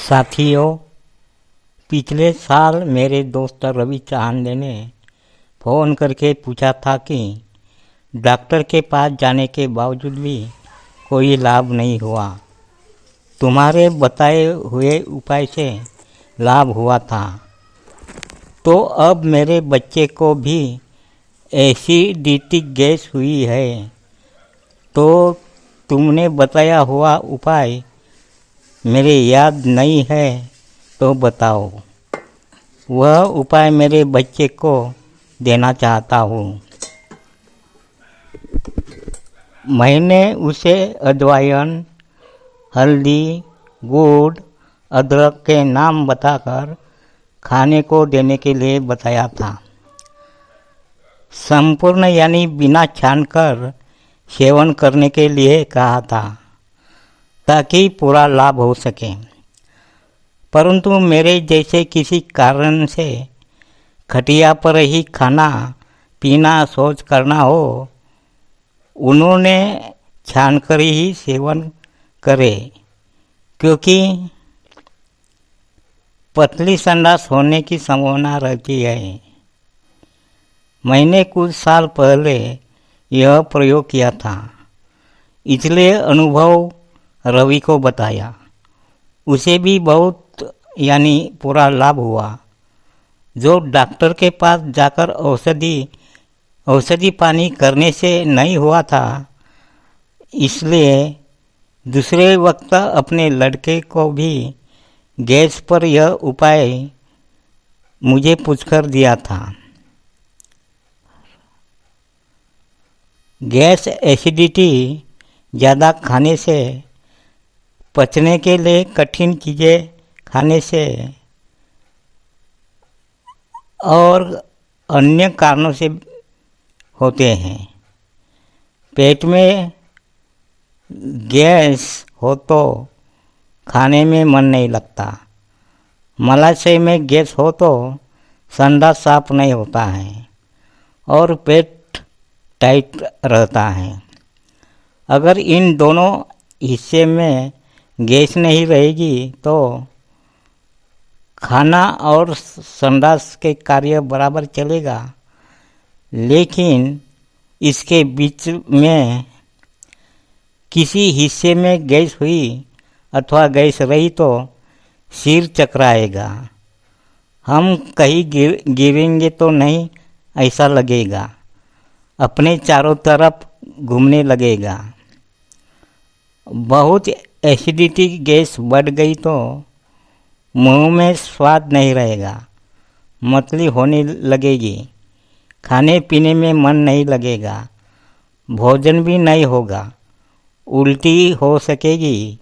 साथियों, पिछले साल मेरे दोस्त रवि चांदे ने फ़ोन करके पूछा था कि डॉक्टर के पास जाने के बावजूद भी कोई लाभ नहीं हुआ। तुम्हारे बताए हुए उपाय से लाभ हुआ था, तो अब मेरे बच्चे को भी एसिडिटी गैस हुई है, तो तुमने बताया हुआ उपाय मेरे याद नहीं है तो बताओ। वह उपाय मेरे बच्चे को देना चाहता हूँ। मैंने उसे अजवाइन, हल्दी, गुड़, अदरक के नाम बताकर खाने को देने के लिए बताया था। संपूर्ण यानी बिना छानकर सेवन करने के लिए कहा था, ताकि पूरा लाभ हो सके। परंतु मेरे जैसे किसी कारण से खटिया पर ही खाना पीना शौच करना हो, उन्होंने छानकर ही सेवन करे, क्योंकि पतली संडास होने की संभावना रहती है। मैंने कुछ साल पहले यह प्रयोग किया था, इसलिए अनुभव रवि को बताया। उसे भी बहुत यानी पूरा लाभ हुआ। जो डॉक्टर के पास जाकर औषधि पानी करने से नहीं हुआ था, इसलिए दूसरे वक्त अपने लड़के को भी गैस पर यह उपाय मुझे पूछकर दिया था। गैस एसिडिटी ज़्यादा खाने से, पचने के लिए कठिन चीज़ें खाने से और अन्य कारणों से होते हैं। पेट में गैस हो तो खाने में मन नहीं लगता। मलाशय में गैस हो तो संडास साफ नहीं होता है और पेट टाइट रहता है। अगर इन दोनों हिस्से में गैस नहीं रहेगी तो खाना और संडास के कार्य बराबर चलेगा, लेकिन इसके बीच में किसी हिस्से में गैस हुई अथवा गैस रही तो सिर चकराएगा। हम कहीं गिरेंगे तो नहीं ऐसा लगेगा, अपने चारों तरफ घूमने लगेगा। बहुत एसिडिटी गैस बढ़ गई तो मुंह में स्वाद नहीं रहेगा, मतली होने लगेगी, खाने पीने में मन नहीं लगेगा, भोजन भी नहीं होगा, उल्टी हो सकेगी।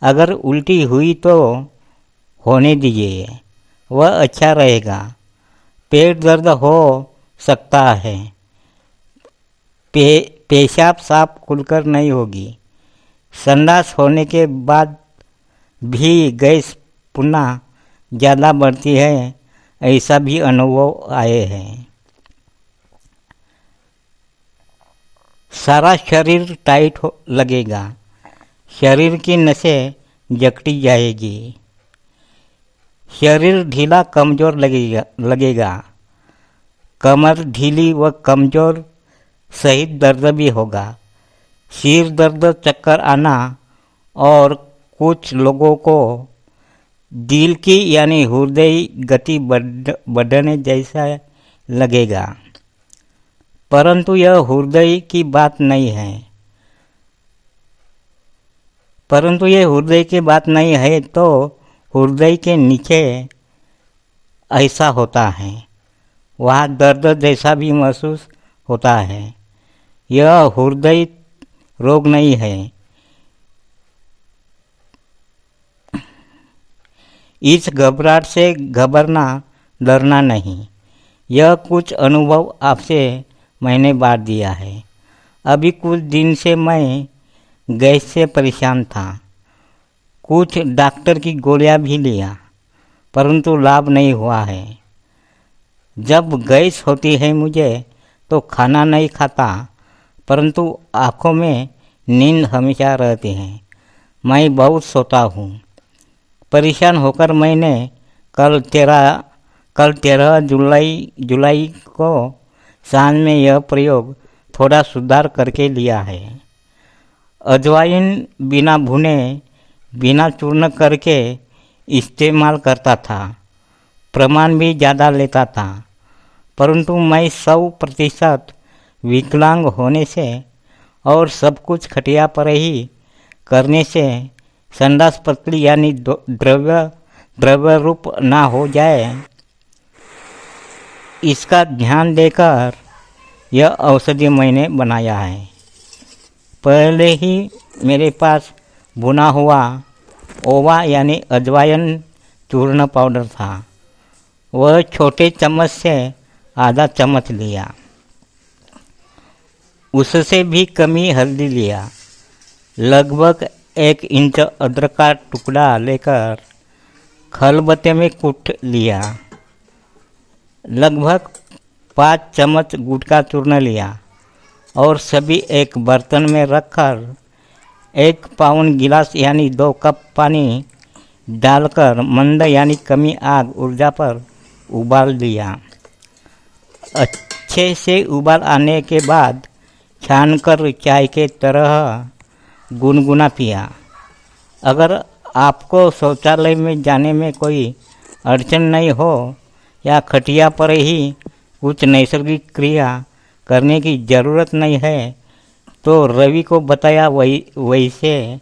अगर उल्टी हुई तो होने दीजिए, वह अच्छा रहेगा। पेट दर्द हो सकता है, पेशाब साफ खुलकर नहीं होगी। संडास होने के बाद भी गैस पुनः ज़्यादा बढ़ती है, ऐसा भी अनुभव आए हैं। सारा शरीर टाइट लगेगा, शरीर की नसें जकड़ी जाएगी, शरीर ढीला कमज़ोर लगेगा, कमर ढीली व कमज़ोर सहित दर्द भी होगा। सिर दर्द, चक्कर आना और कुछ लोगों को दिल की यानी हृदय गति बढ़ने जैसा लगेगा। परंतु यह हृदय की बात नहीं है। तो हृदय के नीचे ऐसा होता है, वहाँ दर्द जैसा भी महसूस होता है। यह हृदय रोग नहीं है। इस घबराहट से घबरना, डरना नहीं। यह कुछ अनुभव आपसे मैंने बांट दिया है। अभी कुछ दिन से मैं गैस से परेशान था। कुछ डॉक्टर की गोलियां भी लिया, परंतु लाभ नहीं हुआ है। जब गैस होती है मुझे तो खाना नहीं खाता, परंतु आँखों में नींद हमेशा रहती है। मैं बहुत सोता हूँ, परेशान होकर मैंने कल 13 जुलाई को सांझ में यह प्रयोग थोड़ा सुधार करके लिया है। अजवाइन बिना भुने, बिना चूर्ण करके इस्तेमाल करता था। प्रमाण भी ज़्यादा लेता था, परंतु मैं 100% विकलांग होने से और सब कुछ खटिया पर ही करने से संडास पतली यानी द्रव्य रूप ना हो जाए, इसका ध्यान देकर यह औषधि मैंने बनाया है। पहले ही मेरे पास भुना हुआ ओवा यानी अजवाइन चूर्ण पाउडर था। वह छोटे चम्मच से आधा चम्मच लिया। उससे भी कमी हल्दी लिया। लगभग 1 इंच अदरक का टुकड़ा लेकर खलबत्ते में कूट लिया। लगभग 5 चम्मच गुड़ का चूर्ण लिया और सभी एक बर्तन में रखकर 1 पाउन गिलास यानी 2 कप पानी डालकर मंद यानी कमी आग ऊर्जा पर उबाल दिया। अच्छे से उबाल आने के बाद छानकर चाय के तरह गुनगुना पिया। अगर आपको शौचालय में जाने में कोई अड़चन नहीं हो या खटिया पर ही कुछ नैसर्गिक क्रिया करने की ज़रूरत नहीं है, तो रवि को बताया वैसे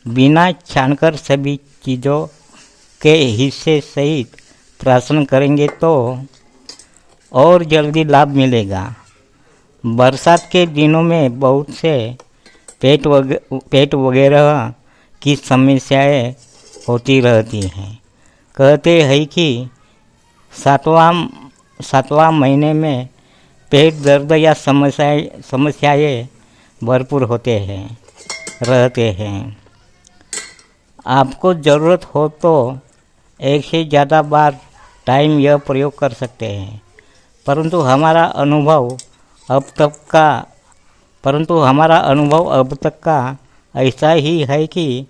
बिना छानकर सभी चीज़ों के हिस्से सहित प्राशन करेंगे तो और जल्दी लाभ मिलेगा। बरसात के दिनों में बहुत से पेट वगैरह की समस्याएं होती रहती हैं। कहते हैं कि सातवां महीने में पेट दर्द या समस्याएं भरपूर रहते हैं। आपको ज़रूरत हो तो 1 से ज़्यादा बार टाइम यह प्रयोग कर सकते हैं, परंतु हमारा अनुभव अब तक का ऐसा ही है कि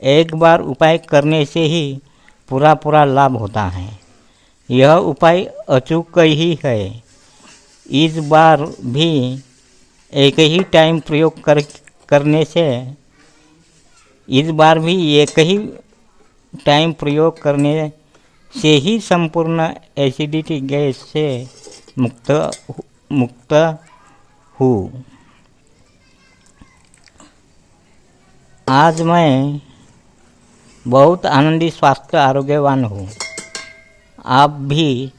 एक बार उपाय करने से ही पूरा लाभ होता है। यह उपाय अचूक ही है। इस बार भी एक ही टाइम प्रयोग करने से ही संपूर्ण एसिडिटी गैस से मुक्त हूँ। आज मैं बहुत आनंदी स्वास्थ्य आरोग्यवान हूँ। आप भी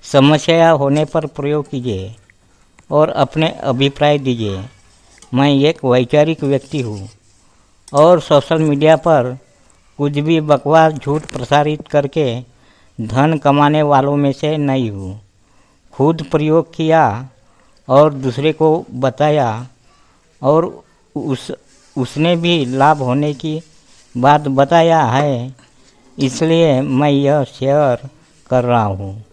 समस्या होने पर प्रयोग कीजिए और अपने अभिप्राय दीजिए। मैं एक वैचारिक व्यक्ति हूँ और सोशल मीडिया पर कुछ भी बकवास झूठ प्रसारित करके धन कमाने वालों में से नहीं हूँ। खुद प्रयोग किया और दूसरे को बताया और उसने भी लाभ होने की बात बताया है, इसलिए मैं यह शेयर कर रहा हूँ,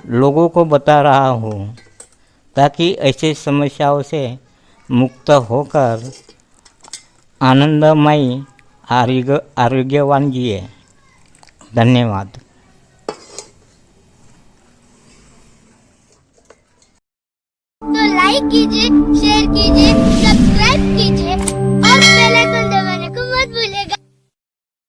लोगों को बता रहा हूँ, ताकि ऐसे समस्याओं से मुक्त होकर आनंदमय आरोग्यवान जिए। धन्यवाद। तो लाइक कीजिए, शेयर कीजिए, सब्सक्राइब कीजिए।